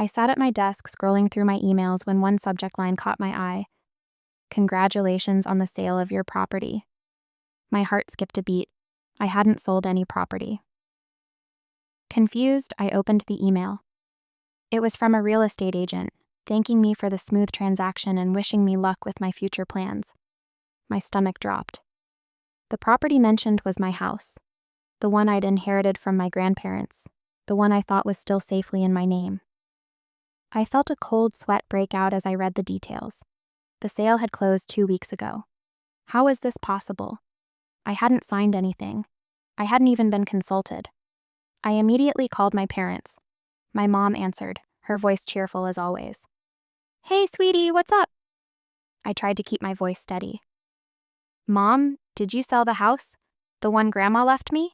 I sat at my desk scrolling through my emails when one subject line caught my eye. Congratulations on the sale of your property. My heart skipped a beat. I hadn't sold any property. Confused, I opened the email. It was from a real estate agent, thanking me for the smooth transaction and wishing me luck with my future plans. My stomach dropped. The property mentioned was my house, the one I'd inherited from my grandparents, the one I thought was still safely in my name. I felt a cold sweat break out as I read the details. The sale had closed 2 weeks ago. How was this possible? I hadn't signed anything. I hadn't even been consulted. I immediately called my parents. My mom answered, her voice cheerful as always. "Hey, sweetie, what's up?" I tried to keep my voice steady. "Mom, did you sell the house? The one Grandma left me?"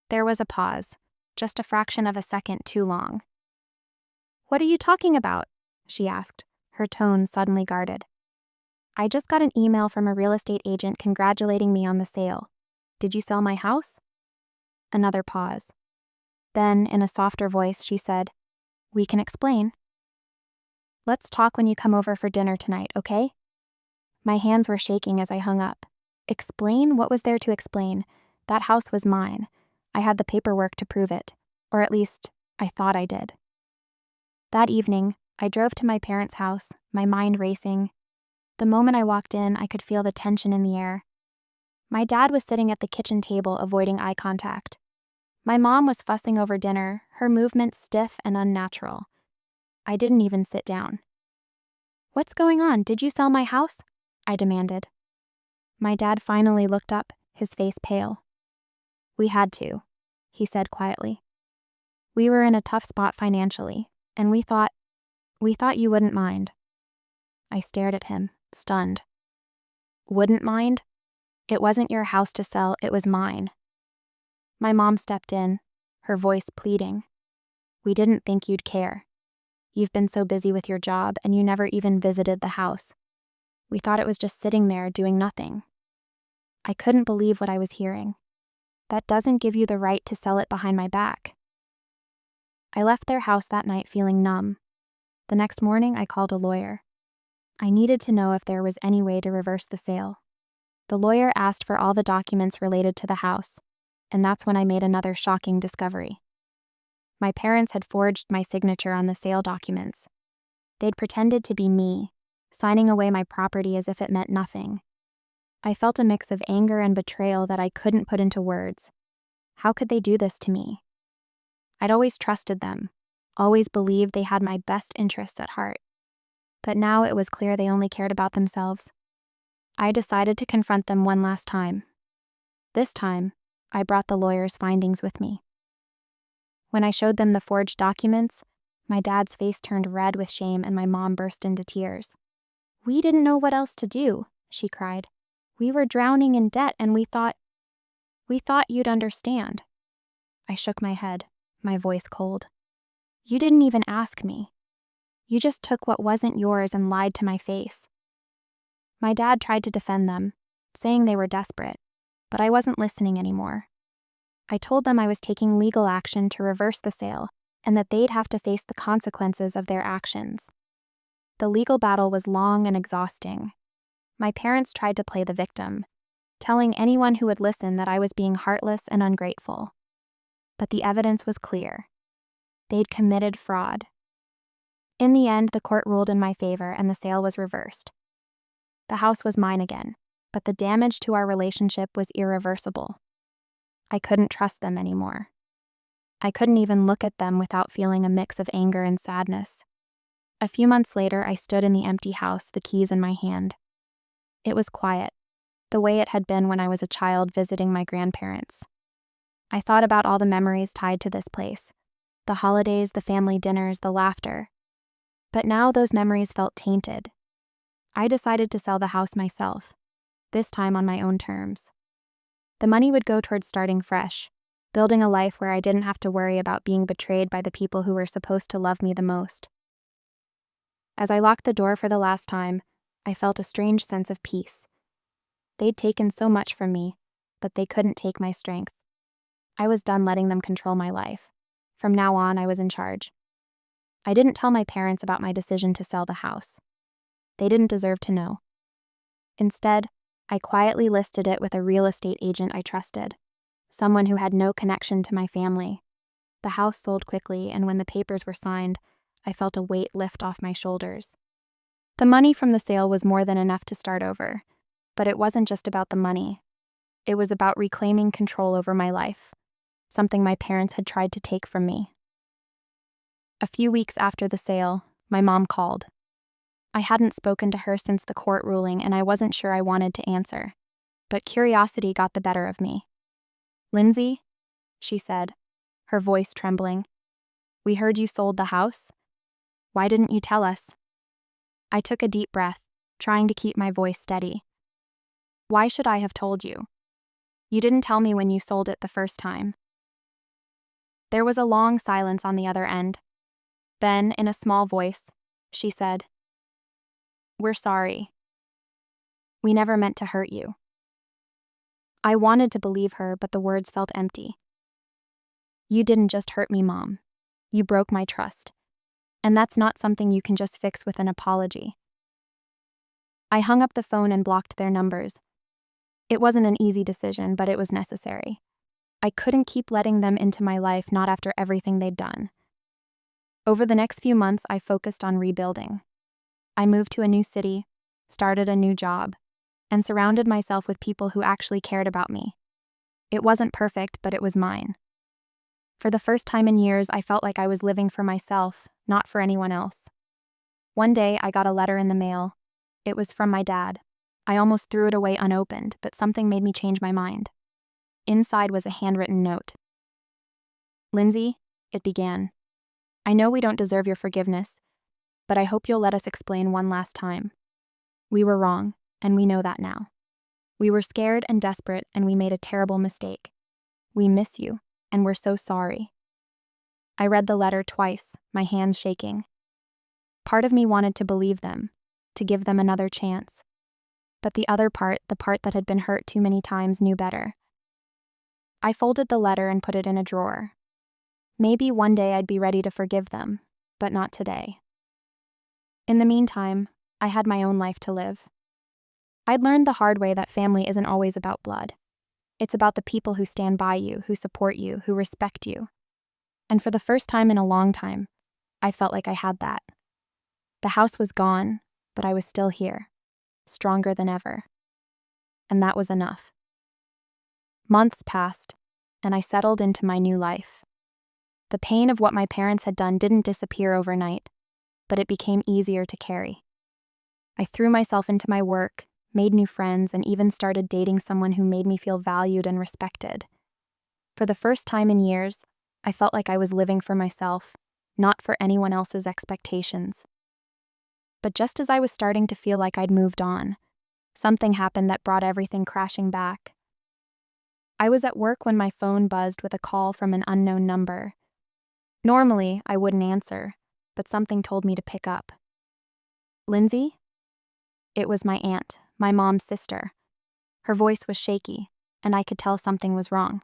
There was a pause, just a fraction of a second too long. "What are you talking about?" she asked, her tone suddenly guarded. "I just got an email from a real estate agent congratulating me on the sale. Did you sell my house?" Another pause. Then, in a softer voice, she said, "We can explain. Let's talk when you come over for dinner tonight, okay?" My hands were shaking as I hung up. Explain? What was there to explain? That house was mine. I had the paperwork to prove it. Or at least, I thought I did. That evening, I drove to my parents' house, my mind racing. The moment I walked in, I could feel the tension in the air. My dad was sitting at the kitchen table, avoiding eye contact. My mom was fussing over dinner, her movements stiff and unnatural. I didn't even sit down. "What's going on? Did you sell my house?" I demanded. My dad finally looked up, his face pale. "We had to," he said quietly. "We were in a tough spot financially, and we thought you wouldn't mind." I stared at him, stunned. "Wouldn't mind? It wasn't your house to sell, it was mine." My mom stepped in, her voice pleading. "We didn't think you'd care. You've been so busy with your job, and you never even visited the house. We thought it was just sitting there doing nothing." I couldn't believe what I was hearing. That doesn't give you the right to sell it behind my back. I left their house that night feeling numb. The next morning, I called a lawyer. I needed to know if there was any way to reverse the sale. The lawyer asked for all the documents related to the house, and that's when I made another shocking discovery. My parents had forged my signature on the sale documents. They'd pretended to be me, signing away my property as if it meant nothing. I felt a mix of anger and betrayal that I couldn't put into words. How could they do this to me? I'd always trusted them, always believed they had my best interests at heart. But now it was clear they only cared about themselves. I decided to confront them one last time. This time, I brought the lawyer's findings with me. When I showed them the forged documents, my dad's face turned red with shame and my mom burst into tears. "We didn't know what else to do," she cried. "We were drowning in debt and we thought you'd understand." I shook my head, my voice cold. "You didn't even ask me. You just took what wasn't yours and lied to my face." My dad tried to defend them, saying they were desperate, but I wasn't listening anymore. I told them I was taking legal action to reverse the sale and that they'd have to face the consequences of their actions. The legal battle was long and exhausting. My parents tried to play the victim, telling anyone who would listen that I was being heartless and ungrateful. But the evidence was clear. They'd committed fraud. In the end, the court ruled in my favor and the sale was reversed. The house was mine again, but the damage to our relationship was irreversible. I couldn't trust them anymore. I couldn't even look at them without feeling a mix of anger and sadness. A few months later, I stood in the empty house, the keys in my hand. It was quiet, the way it had been when I was a child visiting my grandparents. I thought about all the memories tied to this place, the holidays, the family dinners, the laughter. But now those memories felt tainted. I decided to sell the house myself, this time on my own terms. The money would go towards starting fresh, building a life where I didn't have to worry about being betrayed by the people who were supposed to love me the most. As I locked the door for the last time, I felt a strange sense of peace. They'd taken so much from me, but they couldn't take my strength. I was done letting them control my life. From now on, I was in charge. I didn't tell my parents about my decision to sell the house. They didn't deserve to know. Instead, I quietly listed it with a real estate agent I trusted, someone who had no connection to my family. The house sold quickly, and when the papers were signed, I felt a weight lift off my shoulders. The money from the sale was more than enough to start over, but it wasn't just about the money. It was about reclaiming control over my life, something my parents had tried to take from me. A few weeks after the sale, my mom called. I hadn't spoken to her since the court ruling, and I wasn't sure I wanted to answer, but curiosity got the better of me. "Lindsay," she said, her voice trembling, "we heard you sold the house. Why didn't you tell us?" I took a deep breath, trying to keep my voice steady. "Why should I have told you? You didn't tell me when you sold it the first time." There was a long silence on the other end. Then, in a small voice, she said, "We're sorry. We never meant to hurt you." I wanted to believe her, but the words felt empty. "You didn't just hurt me, Mom. You broke my trust. And that's not something you can just fix with an apology." I hung up the phone and blocked their numbers. It wasn't an easy decision, but it was necessary. I couldn't keep letting them into my life, not after everything they'd done. Over the next few months, I focused on rebuilding. I moved to a new city, started a new job, and surrounded myself with people who actually cared about me. It wasn't perfect, but it was mine. For the first time in years, I felt like I was living for myself, not for anyone else. One day, I got a letter in the mail. It was from my dad. I almost threw it away unopened, but something made me change my mind. Inside was a handwritten note. "Lindsay," it began, "I know we don't deserve your forgiveness, but I hope you'll let us explain one last time. We were wrong, and we know that now. We were scared and desperate, and we made a terrible mistake. We miss you, and we're so sorry." I read the letter twice, my hands shaking. Part of me wanted to believe them, to give them another chance. But the other part, the part that had been hurt too many times, knew better. I folded the letter and put it in a drawer. Maybe one day I'd be ready to forgive them, but not today. In the meantime, I had my own life to live. I'd learned the hard way that family isn't always about blood. It's about the people who stand by you, who support you, who respect you. And for the first time in a long time, I felt like I had that. The house was gone, but I was still here, stronger than ever. And that was enough. Months passed, and I settled into my new life. The pain of what my parents had done didn't disappear overnight, but it became easier to carry. I threw myself into my work, made new friends, and even started dating someone who made me feel valued and respected. For the first time in years, I felt like I was living for myself, not for anyone else's expectations. But just as I was starting to feel like I'd moved on, something happened that brought everything crashing back. I was at work when my phone buzzed with a call from an unknown number. Normally, I wouldn't answer, but something told me to pick up. "Lindsay?" It was my aunt, my mom's sister. Her voice was shaky, and I could tell something was wrong.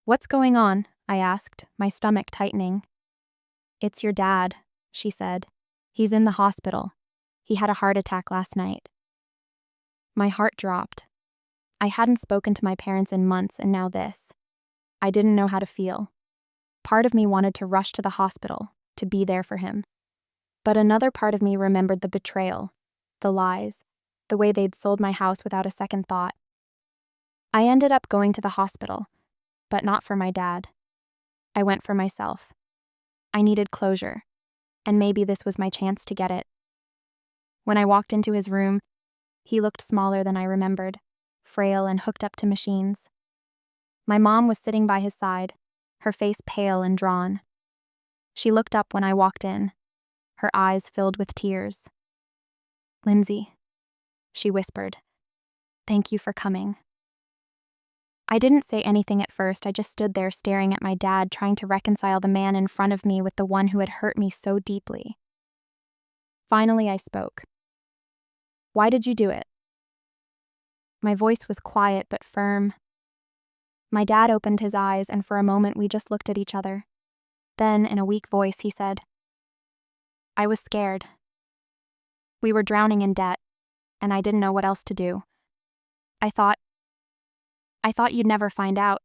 "What's going on?" I asked, my stomach tightening. "It's your dad," she said. "He's in the hospital. He had a heart attack last night." My heart dropped. I hadn't spoken to my parents in months, and now this. I didn't know how to feel. Part of me wanted to rush to the hospital, to be there for him. But another part of me remembered the betrayal, the lies, the way they'd sold my house without a second thought. I ended up going to the hospital, but not for my dad. I went for myself. I needed closure, and maybe this was my chance to get it. When I walked into his room, he looked smaller than I remembered, frail and hooked up to machines. My mom was sitting by his side, her face pale and drawn. She looked up when I walked in, her eyes filled with tears. "Lindsay," she whispered, "thank you for coming." I didn't say anything at first. I just stood there staring at my dad, trying to reconcile the man in front of me with the one who had hurt me so deeply. Finally, I spoke. "Why did you do it?" My voice was quiet but firm. My dad opened his eyes, and for a moment we just looked at each other. Then, in a weak voice, he said, I was scared. We were drowning in debt, and I didn't know what else to do. I thought you'd never find out.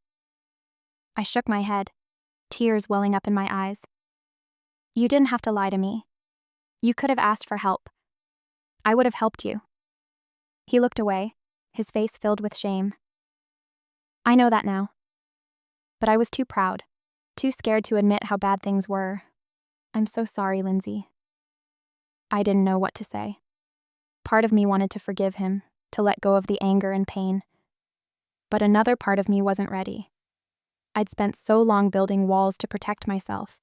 I shook my head, tears welling up in my eyes. You didn't have to lie to me. You could have asked for help. I would have helped you. He looked away, his face filled with shame. I know that now. But I was too proud, too scared to admit how bad things were. I'm so sorry, Lindsay. I didn't know what to say. Part of me wanted to forgive him, to let go of the anger and pain. But another part of me wasn't ready. I'd spent so long building walls to protect myself,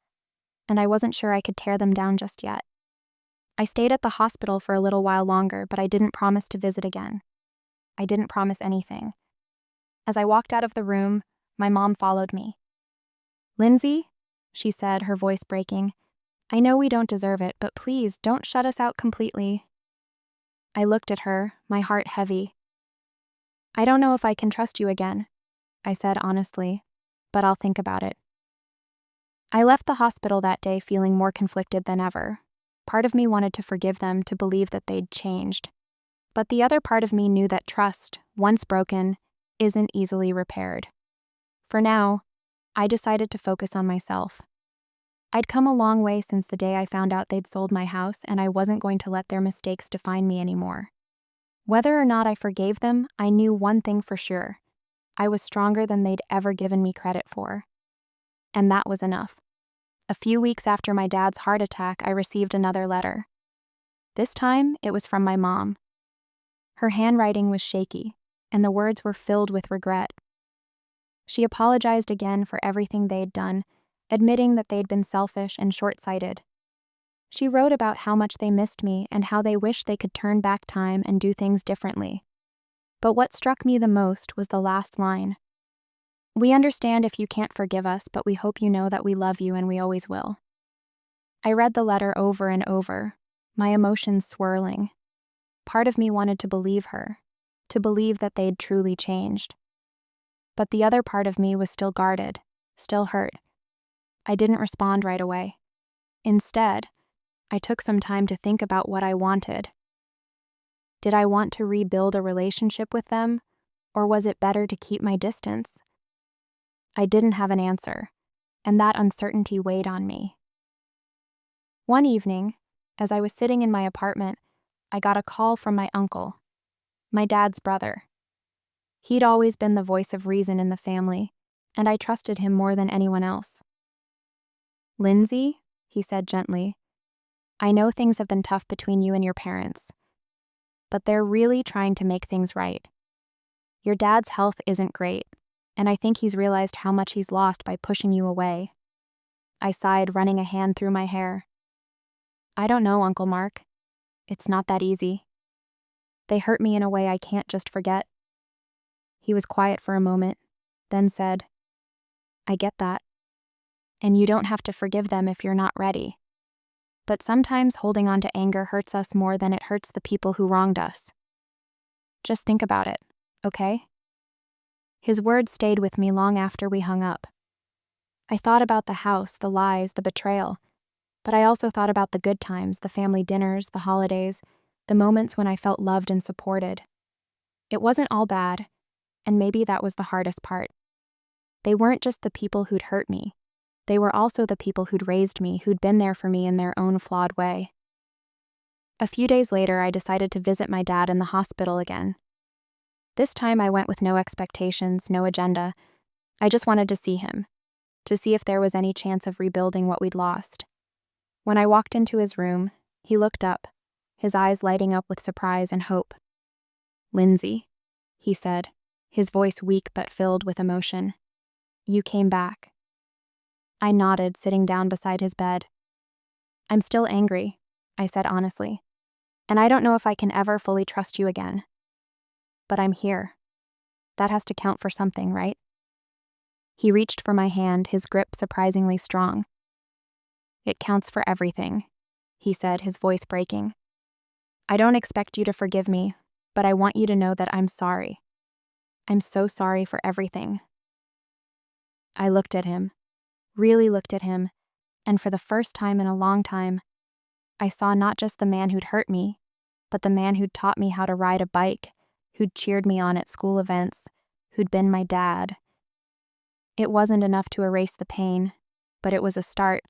and I wasn't sure I could tear them down just yet. I stayed at the hospital for a little while longer, but I didn't promise to visit again. I didn't promise anything. As I walked out of the room, my mom followed me. Lindsay, she said, her voice breaking, I know we don't deserve it, but please don't shut us out completely. I looked at her, my heart heavy. I don't know if I can trust you again, I said honestly, but I'll think about it. I left the hospital that day feeling more conflicted than ever. Part of me wanted to forgive them, to believe that they'd changed. But the other part of me knew that trust, once broken, isn't easily repaired. For now, I decided to focus on myself. I'd come a long way since the day I found out they'd sold my house, and I wasn't going to let their mistakes define me anymore. Whether or not I forgave them, I knew one thing for sure. I was stronger than they'd ever given me credit for. And that was enough. A few weeks after my dad's heart attack, I received another letter. This time, it was from my mom. Her handwriting was shaky, and the words were filled with regret. She apologized again for everything they'd done, admitting that they'd been selfish and short-sighted. She wrote about how much they missed me and how they wished they could turn back time and do things differently. But what struck me the most was the last line. We understand if you can't forgive us, but we hope you know that we love you and we always will. I read the letter over and over, my emotions swirling. Part of me wanted to believe her, to believe that they'd truly changed. But the other part of me was still guarded, still hurt. I didn't respond right away. Instead, I took some time to think about what I wanted. Did I want to rebuild a relationship with them, or was it better to keep my distance? I didn't have an answer, and that uncertainty weighed on me. One evening, as I was sitting in my apartment, I got a call from my uncle, my dad's brother. He'd always been the voice of reason in the family, and I trusted him more than anyone else. Lindsay, he said gently, I know things have been tough between you and your parents, but they're really trying to make things right. Your dad's health isn't great, and I think he's realized how much he's lost by pushing you away. I sighed, running a hand through my hair. I don't know, Uncle Mark. It's not that easy. They hurt me in a way I can't just forget. He was quiet for a moment, then said, I get that. And you don't have to forgive them if you're not ready. But sometimes holding on to anger hurts us more than it hurts the people who wronged us. Just think about it, okay? His words stayed with me long after we hung up. I thought about the house, the lies, the betrayal, but I also thought about the good times, the family dinners, the holidays, the moments when I felt loved and supported. It wasn't all bad, and maybe that was the hardest part. They weren't just the people who'd hurt me. They were also the people who'd raised me, who'd been there for me in their own flawed way. A few days later, I decided to visit my dad in the hospital again. This time I went with no expectations, no agenda. I just wanted to see him, to see if there was any chance of rebuilding what we'd lost. When I walked into his room, he looked up, his eyes lighting up with surprise and hope. Lindsay, he said, his voice weak but filled with emotion. You came back. I nodded, sitting down beside his bed. I'm still angry, I said honestly, and I don't know if I can ever fully trust you again. But I'm here. That has to count for something, right? He reached for my hand, his grip surprisingly strong. It counts for everything, he said, his voice breaking. I don't expect you to forgive me, but I want you to know that I'm sorry. I'm so sorry for everything. I looked at him, really looked at him, and for the first time in a long time, I saw not just the man who'd hurt me, but the man who'd taught me how to ride a bike, who'd cheered me on at school events, who'd been my dad. It wasn't enough to erase the pain, but it was a start.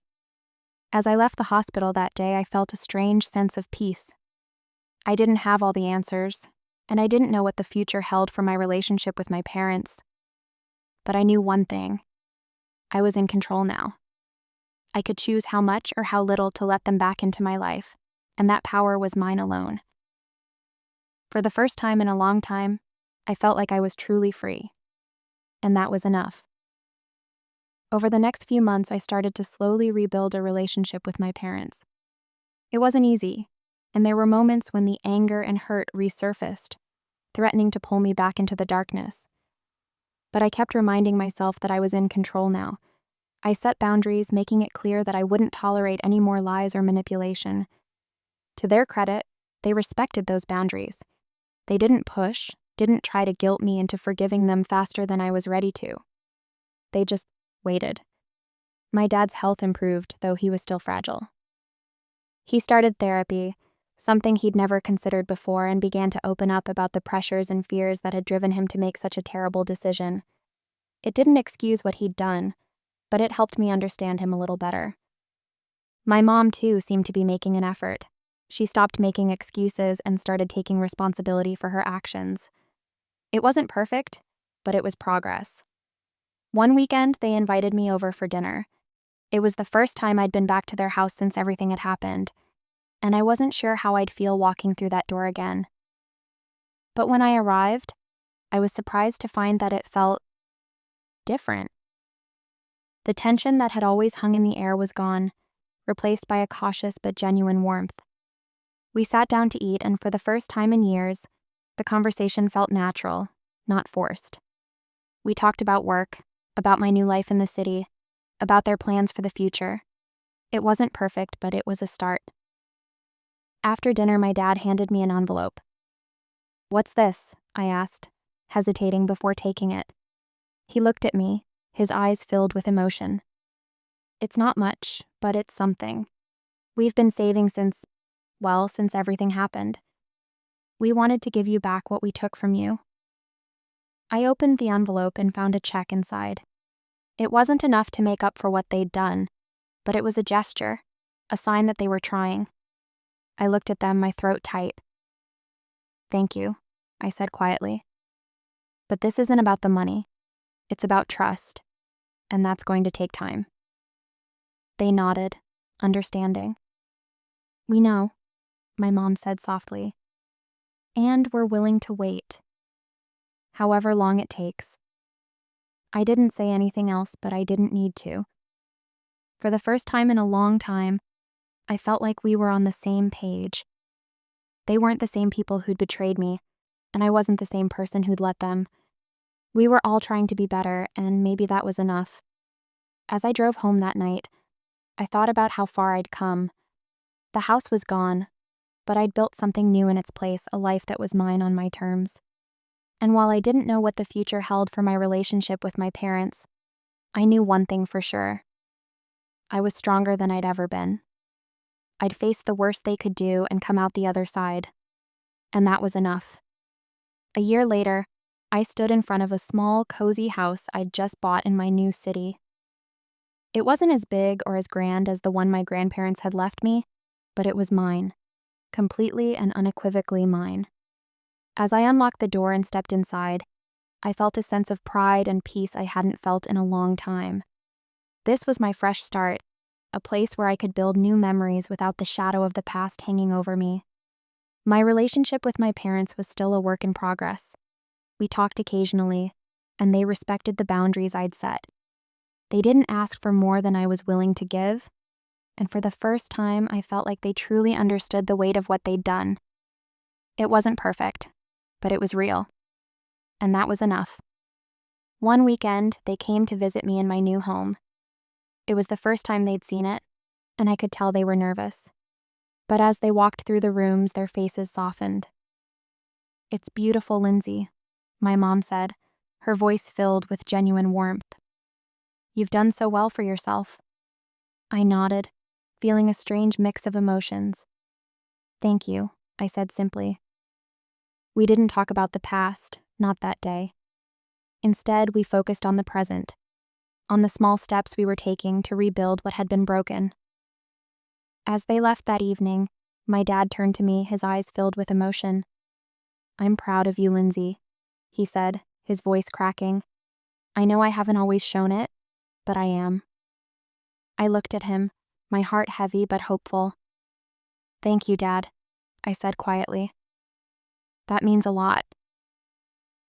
As I left the hospital that day, I felt a strange sense of peace. I didn't have all the answers, and I didn't know what the future held for my relationship with my parents. But I knew one thing. I was in control now. I could choose how much or how little to let them back into my life, and that power was mine alone. For the first time in a long time, I felt like I was truly free. And that was enough. Over the next few months, I started to slowly rebuild a relationship with my parents. It wasn't easy, and there were moments when the anger and hurt resurfaced, threatening to pull me back into the darkness. But I kept reminding myself that I was in control now. I set boundaries, making it clear that I wouldn't tolerate any more lies or manipulation. To their credit, they respected those boundaries. They didn't push, didn't try to guilt me into forgiving them faster than I was ready to. They just waited. My dad's health improved, though he was still fragile. He started therapy, something he'd never considered before, and began to open up about the pressures and fears that had driven him to make such a terrible decision. It didn't excuse what he'd done, but it helped me understand him a little better. My mom, too, seemed to be making an effort. She stopped making excuses and started taking responsibility for her actions. It wasn't perfect, but it was progress. One weekend, they invited me over for dinner. It was the first time I'd been back to their house since everything had happened, and I wasn't sure how I'd feel walking through that door again. But when I arrived, I was surprised to find that it felt different. The tension that had always hung in the air was gone, replaced by a cautious but genuine warmth. We sat down to eat, and for the first time in years, the conversation felt natural, not forced. We talked about work, about my new life in the city, about their plans for the future. It wasn't perfect, but it was a start. After dinner, my dad handed me an envelope. "What's this?" I asked, hesitating before taking it. He looked at me, his eyes filled with emotion. "It's not much, but it's something. We've been saving since everything happened. We wanted to give you back what we took from you." I opened the envelope and found a check inside. It wasn't enough to make up for what they'd done, but it was a gesture, a sign that they were trying. I looked at them, my throat tight. "Thank you," I said quietly. "But this isn't about the money. It's about trust, and that's going to take time." They nodded, understanding. "We know," my mom said softly. "And we're willing to wait. However long it takes." I didn't say anything else, but I didn't need to. For the first time in a long time, I felt like we were on the same page. They weren't the same people who'd betrayed me, and I wasn't the same person who'd let them. We were all trying to be better, and maybe that was enough. As I drove home that night, I thought about how far I'd come. The house was gone, but I'd built something new in its place, a life that was mine on my terms. And while I didn't know what the future held for my relationship with my parents, I knew one thing for sure. I was stronger than I'd ever been. I'd faced the worst they could do and come out the other side. And that was enough. A year later, I stood in front of a small, cozy house I'd just bought in my new city. It wasn't as big or as grand as the one my grandparents had left me, but it was mine, completely and unequivocally mine. As I unlocked the door and stepped inside, I felt a sense of pride and peace I hadn't felt in a long time. This was my fresh start, a place where I could build new memories without the shadow of the past hanging over me. My relationship with my parents was still a work in progress. We talked occasionally, and they respected the boundaries I'd set. They didn't ask for more than I was willing to give, and for the first time, I felt like they truly understood the weight of what they'd done. It wasn't perfect, but it was real, and that was enough. One weekend, they came to visit me in my new home. It was the first time they'd seen it, and I could tell they were nervous. But as they walked through the rooms, their faces softened. "It's beautiful, Lindsay," my mom said, her voice filled with genuine warmth. "You've done so well for yourself." I nodded, feeling a strange mix of emotions. "Thank you," I said simply. We didn't talk about the past, not that day. Instead, we focused on the present, on the small steps we were taking to rebuild what had been broken. As they left that evening, my dad turned to me, his eyes filled with emotion. "I'm proud of you, Lindsay," he said, his voice cracking. "I know I haven't always shown it, but I am." I looked at him, my heart heavy but hopeful. "Thank you, Dad," I said quietly. "That means a lot."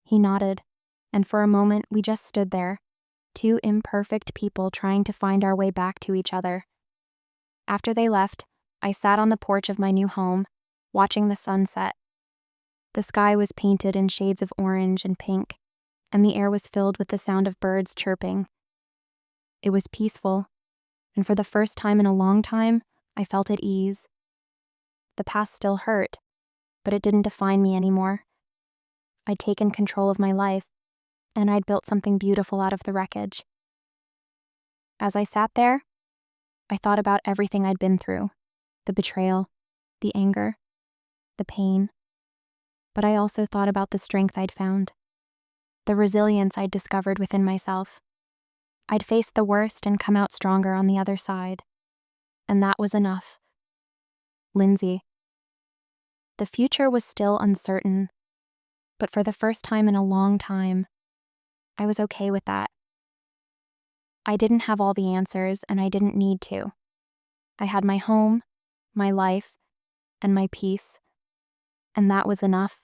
He nodded, and for a moment we just stood there, two imperfect people trying to find our way back to each other. After they left, I sat on the porch of my new home, watching the sun set. The sky was painted in shades of orange and pink, and the air was filled with the sound of birds chirping. It was peaceful, and for the first time in a long time, I felt at ease. The past still hurt, but it didn't define me anymore. I'd taken control of my life, and I'd built something beautiful out of the wreckage. As I sat there, I thought about everything I'd been through, the betrayal, the anger, the pain. But I also thought about the strength I'd found, the resilience I'd discovered within myself. I'd faced the worst and come out stronger on the other side. And that was enough. Lindsay. The future was still uncertain, but for the first time in a long time, I was okay with that. I didn't have all the answers, and I didn't need to. I had my home, my life, and my peace, and that was enough.